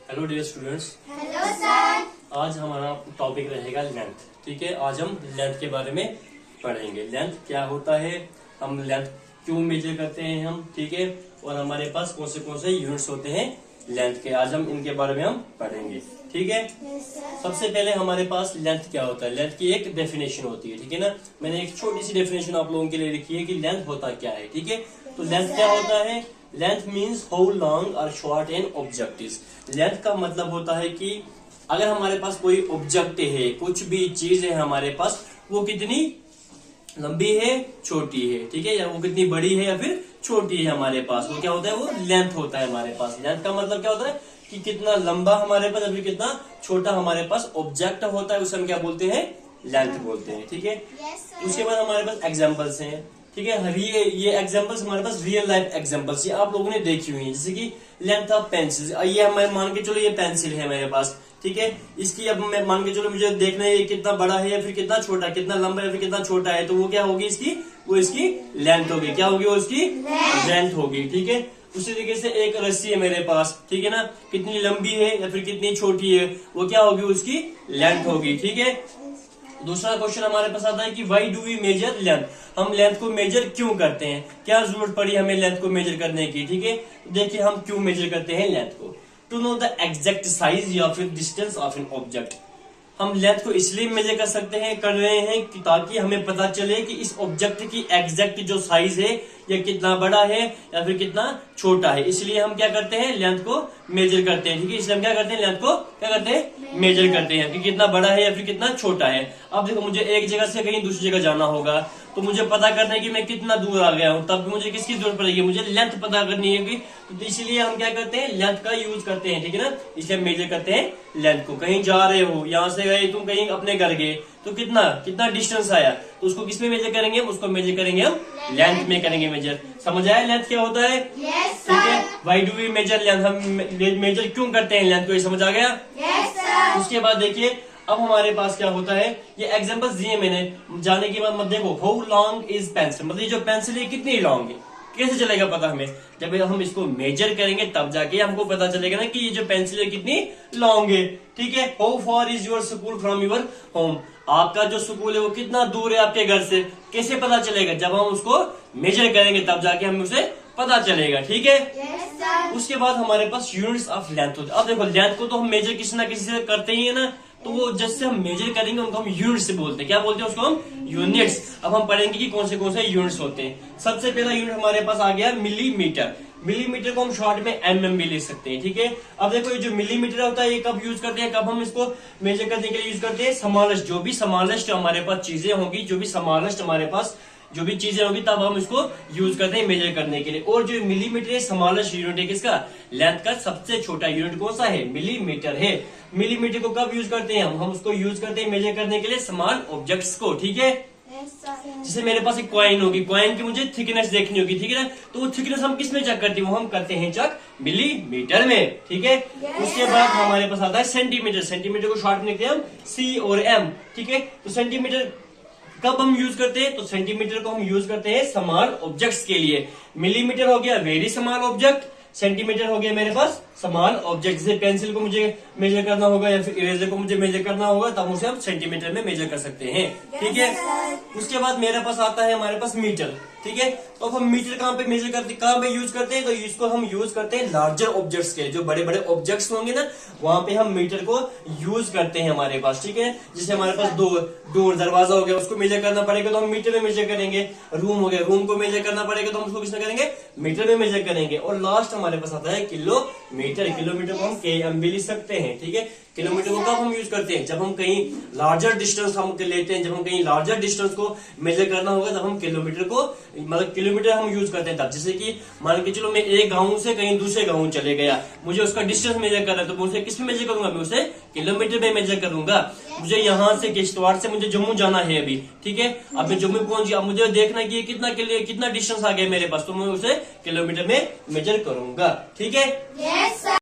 Hello dear students. Hello sir. आज हमारा topic रहेगा लेंथ। ठीक है, आज हम लेंथ के बारे में पढ़ेंगे। लेंथ क्या होता है, हम लेंथ क्यों मेजर करते हैं हम, ठीक है, और हमारे पास कौन से यूनिट्स होते हैं लेंथ के, आज हम इनके बारे में हम पढ़ेंगे। ठीक है, सबसे पहले हमारे पास लेंथ क्या होता है। लेंथ की एक डेफिनेशन होती है, ठीक है ना। मैंने एक छोटी सी डेफिनेशन आप लोगों के लिए लिखी है कि लेंथ होता क्या है। ठीक है, तो लेंथ क्या होता है। लेंथ मीन्स हाउ लॉन्ग और short an object is. Length का मतलब होता है कि अगर हमारे पास कोई ऑब्जेक्ट है, कुछ भी चीज है हमारे पास, वो कितनी लंबी है, छोटी है, ठीक है, या वो कितनी बड़ी है या फिर छोटी है हमारे पास, वो क्या होता है, वो लेंथ होता है हमारे पास। लेंथ का मतलब क्या होता है कि कितना लंबा हमारे पास या फिर कितना छोटा हमारे पास ऑब्जेक्ट होता है, उसे हम क्या बोलते हैं, लेंथ बोलते हैं। ठीक है, उसके बाद हमारे पास एग्जाम्पल्स हैं। ठीक है, ये एग्जांपल्स हमारे पास रियल लाइफ एग्जांपल्स ये आप लोगों ने देखी हुई है, जैसे कि लेंथ ऑफ पेंसिल। ये हमें मान के चलो ये पेंसिल है मेरे पास, ठीक है, इसकी अब मैं मान के चलो मुझे देखना है ये कितना बड़ा है या फिर कितना छोटा, कितना लंबा या फिर कितना छोटा है, तो वो क्या होगी इसकी, वो इसकी लेंथ होगी। क्या होगी, वो इसकी लेंथ होगी। ठीक है, उसी तरीके से एक रस्सी है मेरे पास, ठीक है ना, कितनी लंबी है या फिर कितनी छोटी है, वो क्या होगी, उसकी लेंथ होगी। ठीक है, दूसरा क्वेश्चन हमारे पास आता है कि why do we measure length. हम लेंथ को मेजर क्यों करते हैं, क्या जरूरत पड़ी हमें लेंथ को मेजर करने की। ठीक है, देखिए हम क्यों मेजर करते हैं लेंथ को। To know the exact size या फिर डिस्टेंस ऑफ एन ऑब्जेक्ट। हम लेंथ को इसलिए मेजर कर रहे हैं कि ताकि हमें पता चले कि इस ऑब्जेक्ट की एग्जैक्ट जो साइज है या कितना बड़ा है या फिर कितना छोटा है, इसलिए हम क्या करते हैं, लेंथ को मेजर करते हैं। ठीक है, इसलिए हम क्या करते हैं, लेंथ को क्या करते हैं, मेजर करते हैं कि कितना बड़ा है या फिर कितना छोटा है। अब देखो मुझे एक जगह से कहीं दूसरी जगह जाना होगा, तो मुझे पता करना है कि मैं कितना दूर आ गया हूँ, तब मुझे किसकी जरूरत पड़ेगी, मुझे लेंथ पता करनी है। तो इसलिए हम क्या करते हैं, लेंथ का यूज करते हैं। ठीक है ना, इसलिए हम मेजर करते हैं लेंथ को। कहीं जा रहे हो, यहाँ से गए तुम, कहीं अपने घर गए, तो कितना कितना डिस्टेंस आया, तो उसको किसमें मेजर करेंगे, उसको मेजर करेंगे हम लेंथ में करेंगे मेजर। समझ आया लेंथ क्या होता है। yes, ठीक है, why do we measure length, हम मेजर क्यों करते हैं लेंथ को, ये समझ आ गया। yes, उसके बाद देखिए अब हमारे पास क्या होता है, ये एग्जांपल्स दिए मैंने, जाने के बाद मत देखो हाउ लॉन्ग इज पेंसिल, मतलब ये जो पेंसिल है कितनी लॉन्ग है, कैसे चलेगा पता हमें, जब हम इसको मेजर करेंगे तब जाके हमको पता चलेगा ना कि ये जो पेंसिल है कितनी लॉन्ग है। ठीक है, how for is your school from your home, आपका जो स्कूल है वो कितना दूर है आपके घर से, कैसे पता चलेगा, जब हम उसको मेजर करेंगे तब जाके हमें उसे पता चलेगा। ठीक है, yes, उसके बाद हमारे पास यूनिट्स ऑफ लेंथ होते हैं। अब देखो लेंथ को तो हम मेजर किसी ना किसी से करते ही है ना, तो वो जिससे हम मेजर करेंगे उनको हम यूनिट से बोलते हैं। क्या बोलते हैं उसको हम, यूनिट्स। अब हम पढ़ेंगे कि कौन से यूनिट्स होते हैं। सबसे पहला यूनिट हमारे पास आ गया मिलीमीटर। मिलीमीटर को हम शॉर्ट में एमएम भी लिख सकते हैं। ठीक है, अब देखो ये जो मिलीमीटर होता है ये कब यूज करते हैं, कब हम इसको मेजर करने के लिए यूज करते हैं, स्मॉलेस्ट, जो भी स्मॉलेस्ट हमारे पास चीजें होंगी, जो भी स्मॉलेस्ट हमारे पास जो भी चीजें होगी, तब हम इसको यूज करते हैं मेजर करने के लिए। और जो मिलीमीटर है स्मॉलेस्ट यूनिट है किसका, लेंथ का सबसे छोटा यूनिट कौन सा है, मिलीमीटर है। मिलीमीटर को कब यूज करते हैं हम उसको यूज करते हैं मेजर करने के लिए स्मॉल ऑब्जेक्ट्स को। ठीक है, जैसे मेरे पास एक कॉइन होगी, कॉइन की मुझे थिकनेस देखनी होगी, ठीक है ना, तो वो थिकनेस हम किस में चेक करते हैं, वो हम करते हैं चेक मिलीमीटर में। ठीक है, उसके बाद हमारे पास आता है सेंटीमीटर। सेंटीमीटर को शॉर्ट में लिखते हैं हम सी और एम। ठीक है, तो सेंटीमीटर कब हम यूज करते हैं, तो सेंटीमीटर को हम यूज करते हैं स्मॉल ऑब्जेक्ट्स के लिए। मिलीमीटर हो गया वेरी स्मॉल ऑब्जेक्ट, सेंटीमीटर हो गया मेरे पास स्मॉल ऑब्जेक्ट। जैसे पेंसिल को मुझे मेजर करना होगा या फिर इरेजर को मुझे मेजर करना होगा, तब उसे हम सेंटीमीटर में मेजर कर सकते हैं। ठीक है, उसके बाद मेरे पास आता है हमारे पास मीटर। ठीक है, तो हम मीटर कहाँ पे मेजर करते, कहाँ पे यूज करते हैं, तो इसको हम यूज करते हैं लार्जर ऑब्जेक्ट्स के, जो बड़े बड़े ऑब्जेक्ट्स होंगे ना, वहां पे हम मीटर को यूज करते हैं हमारे पास। ठीक है, जैसे हमारे पास डोर दरवाजा हो गया, उसको मेजर करना पड़ेगा तो हम मीटर में मेजर करेंगे। रूम हो गया, रूम को मेजर करना पड़ेगा तो हम उसको किसमें करेंगे, मीटर में मेजर करेंगे। और लास्ट हमारे पास आता है किलोमीटर। किलोमीटर को हम केएम भी लिख सकते हैं। ठीक है, किलोमीटर को कब हम यूज करते हैं, जब हम कहीं लार्जर डिस्टेंस हम लेते हैं, जब हम कहीं लार्जर डिस्टेंस को मेजर करना होगा तब हम किलोमीटर को, मतलब किलोमीटर हम यूज करते हैं तब। जैसे कि मान के चलो मैं एक गांव से कहीं दूसरे गांव चले गया, मुझे उसका डिस्टेंस मेजर करना है, तो मैं उसे किस में मेजर करूंगा, मैं उसे किलोमीटर में मेजर करूंगा। मुझे यहाँ से किश्तवाड़ से मुझे जम्मू जाना है अभी, ठीक है, अब मैं जम्मू पहुंच गया, मुझे देखना कि कितना डिस्टेंस आ गया मेरे पास, तो मैं उसे किलोमीटर में मेजर करूंगा। ठीक है, yes,